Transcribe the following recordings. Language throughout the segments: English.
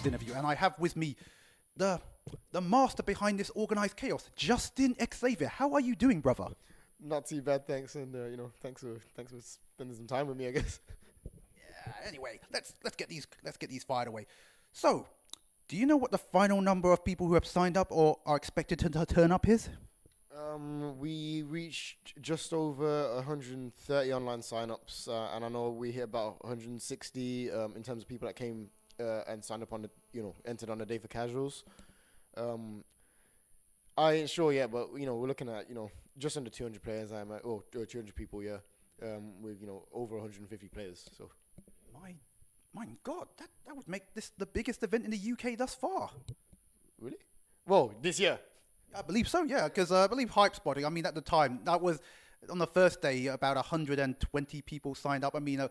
Chaos interview, and I have with me the master behind this organized chaos, Justin Xavier. How are you doing, brother? Not too bad, thanks, and thanks for spending some time with me, I guess. Anyway, let's get these fired away. So, do you know what the final number of people who have signed up or are expected to turn up is? We reached just over 130 online sign-ups, and I know we hit about 160 in terms of people that came and signed up on entered on the day for casuals. I ain't sure yet, but we're looking at just under 200 players. 200 people, yeah, with over 150 players. So, my God, that would make this the biggest event in the UK thus far. Really? Well, this year. I believe so, yeah, because I believe Hype Spotting, I mean, at the time, that was, on the first day, about 120 people signed up. I mean,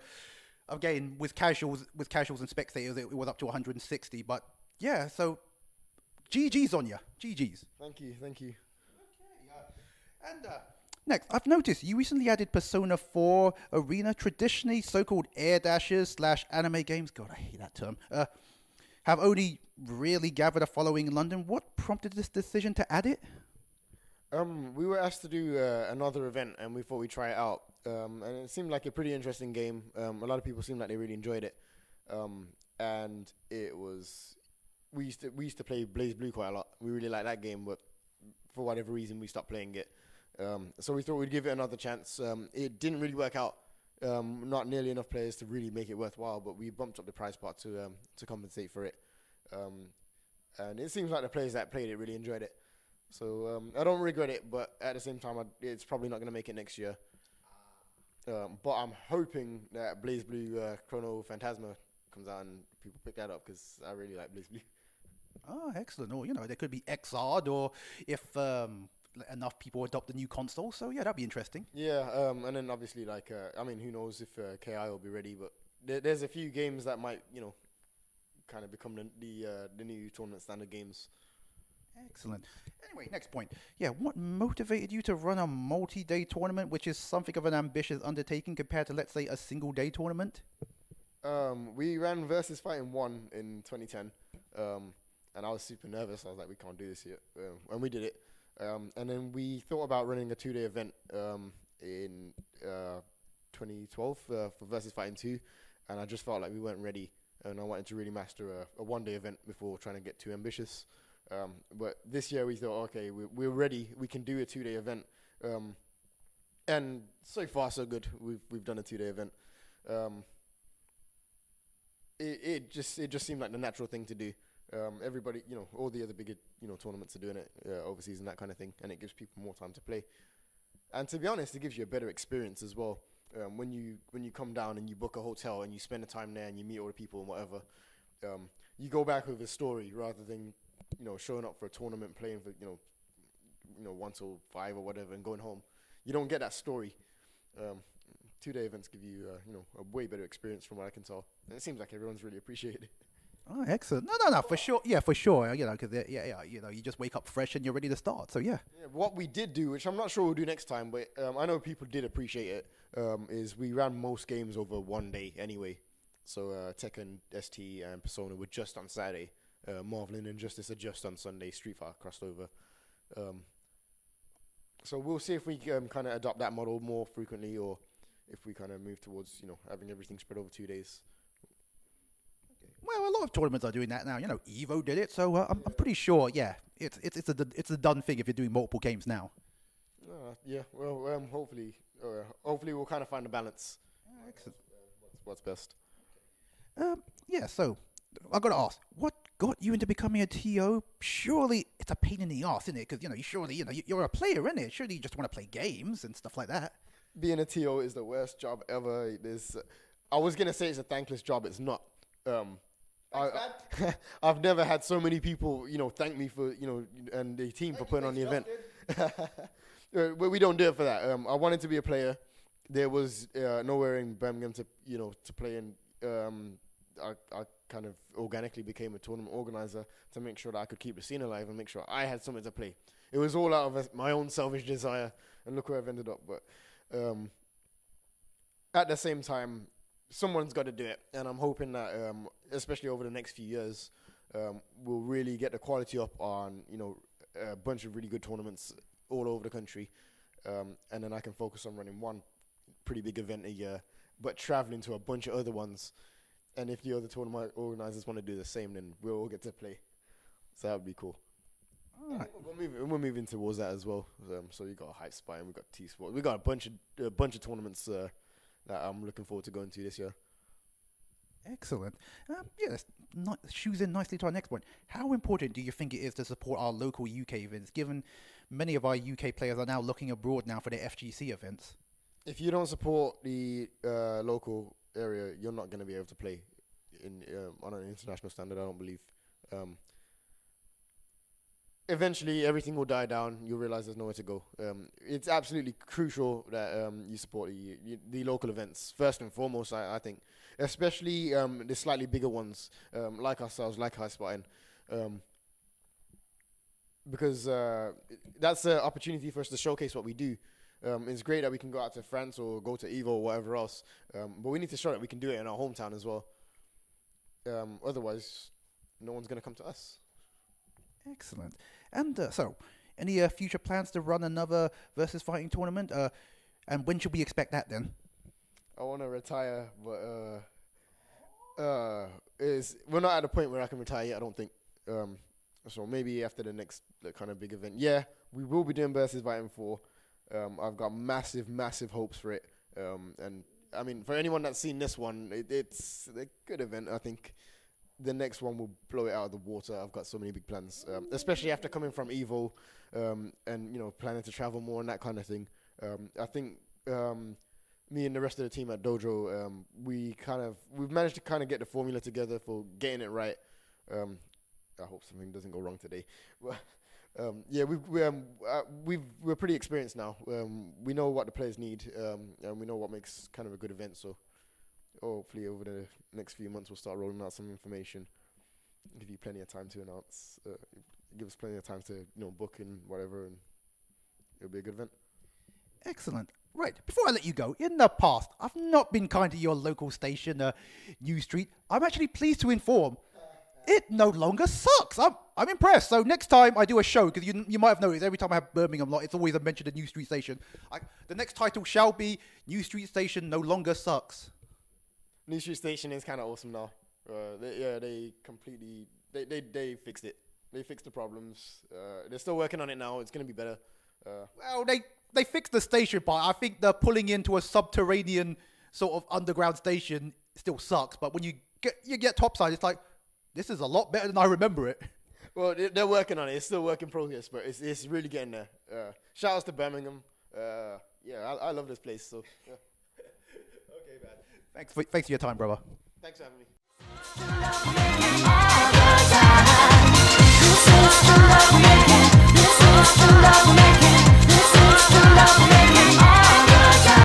again, with casuals and spectators, it was up to 160. But, yeah, so, GG's on you. GG's. Thank you. Okay, and next, I've noticed you recently added Persona 4 Arena, traditionally so-called air dashers / anime games. God, I hate that term. Have only really gathered a following in London. What prompted this decision to add it? We were asked to do another event, and we thought we'd try it out. And it seemed like a pretty interesting game. A lot of people seemed like they really enjoyed it. And it was... We used to play Blaze Blue quite a lot. We really liked that game, but for whatever reason, we stopped playing it. So we thought we'd give it another chance. It didn't really work out. Not nearly enough players to really make it worthwhile, but we bumped up the price part to compensate for it. And it seems like the players that played it really enjoyed it. So I don't regret it, but at the same time, it's probably not going to make it next year. But I'm hoping that Blaze Blue Chrono Phantasma comes out and people pick that up because I really like Blaze Blue. Oh, excellent. Or, there could be XR'd, or if enough people adopt the new console. So, yeah, that'd be interesting. Yeah, and then obviously, who knows if KI will be ready, but there's a few games that might, kind of become the new tournament standard games. Excellent. Anyway, next point. Yeah, what motivated you to run a multi-day tournament, which is something of an ambitious undertaking compared to, let's say, a single-day tournament? We ran Versus Fighting 1 in 2010, and I was super nervous. I was like, we can't do this yet. And we did it. And then we thought about running a 2-day event in 2012 for Versus Fighting 2, and I just felt like we weren't ready, and I wanted to really master a 1-day event before trying to get too ambitious. But this year we thought, okay, we're ready. We can do a 2-day event, and so far so good. We've done a 2-day event. It just seemed like the natural thing to do. Everybody, all the other bigger, tournaments are doing it overseas and that kind of thing, and it gives people more time to play. And to be honest, it gives you a better experience as well. When you come down and you book a hotel and you spend the time there and you meet all the people and whatever, you go back with a story rather than showing up for a tournament, playing for 1 till 5 or whatever and going home. You don't get that story. 2-day events give you a way better experience from what I can tell, and it seems like everyone's really appreciated it. Oh, excellent. No, for sure. Yeah, for sure. Because, you just wake up fresh and you're ready to start. So, yeah. What we did do, which I'm not sure we'll do next time, but I know people did appreciate it, is we ran most games over 1 day anyway. So, Tekken, ST, and Persona were just on Saturday. Marvel and Injustice are just on Sunday. Street Fighter crossed over. So, we'll see if we kind of adopt that model more frequently, or if we kind of move towards, having everything spread over 2 days. Well, a lot of tournaments are doing that now. Evo did it, so I'm pretty sure. Yeah, it's a done thing if you're doing multiple games now. Yeah. Well, hopefully we'll kind of find a balance. Excellent. What's best? Yeah. So I got to ask, what got you into becoming a TO? Surely it's a pain in the ass, isn't it? Because you're a player, isn't it? Surely you just want to play games and stuff like that. Being a TO is the worst job ever. I was gonna say it's a thankless job. It's not. I've never had so many people, thank me for, and the team for putting on the event. But we don't do it for that. I wanted to be a player. There was nowhere in Birmingham to play in. I kind of organically became a tournament organizer to make sure that I could keep the scene alive and make sure I had something to play. It was all out of my own selfish desire, and look where I've ended up. But at the same time, someone's got to do it, and I'm hoping that, especially over the next few years, we'll really get the quality up on, a bunch of really good tournaments all over the country. And then I can focus on running one pretty big event a year, but traveling to a bunch of other ones. And if the other tournament organizers want to do the same, then we'll all get to play. So that would be cool. All right. We're moving towards that as well. So we got Hype Spy and we got T-Sport. We got a bunch of tournaments that I'm looking forward to going to this year. Excellent. That's shoes in nicely to our next point. How important do you think it is to support our local UK events, given many of our UK players are now looking abroad now for their FGC events? If you don't support the local area, you're not going to be able to play on an international standard, I don't believe. Eventually, everything will die down. You'll realize there's nowhere to go. It's absolutely crucial that you support the local events, first and foremost, I think. Especially the slightly bigger ones, like ourselves, like High Spartan. Because that's an opportunity for us to showcase what we do. It's great that we can go out to France or go to Evo or whatever else. But we need to show that we can do it in our hometown as well. Otherwise, no one's going to come to us. Excellent. And so, any future plans to run another versus fighting tournament? And when should we expect that then? I want to retire, but we're not at a point where I can retire yet, I don't think. So maybe after the next kind of big event. Yeah, we will be doing versus fighting 4. I've got massive hopes for it. And I mean, for anyone that's seen this one, it's a good event. I think the next one will blow it out of the water. I've got so many big plans, especially after coming from Evo, and planning to travel more and that kind of thing. I think me and the rest of the team at Dojo, we've managed to kind of get the formula together for getting it right. I hope something doesn't go wrong today. Yeah, we're pretty experienced now. We know what the players need, and we know what makes kind of a good event. So hopefully over the next few months we'll start rolling out some information. Give you plenty of time to announce. Give us plenty of time to book and whatever, and it'll be a good event. Excellent. Right, before I let you go, in the past, I've not been kind to your local station, New Street. I'm actually pleased to inform it no longer sucks. I'm impressed. So next time I do a show, because you might have noticed every time I have Birmingham, it's always a mention of New Street Station. The next title shall be New Street Station no longer sucks. New Street Station is kind of awesome now. They completely they fixed it. They fixed the problems. They're still working on it now. It's gonna be better. Well, they fixed the station part. I think the pulling into a subterranean sort of underground station still sucks. But when you get topside, it's like, this is a lot better than I remember it. Well, they're working on it. It's still work in progress, but it's really getting there. Shout outs to Birmingham. I love this place. So, yeah. Okay, man. Thanks for your time, brother. Thanks for having me. This is the love making.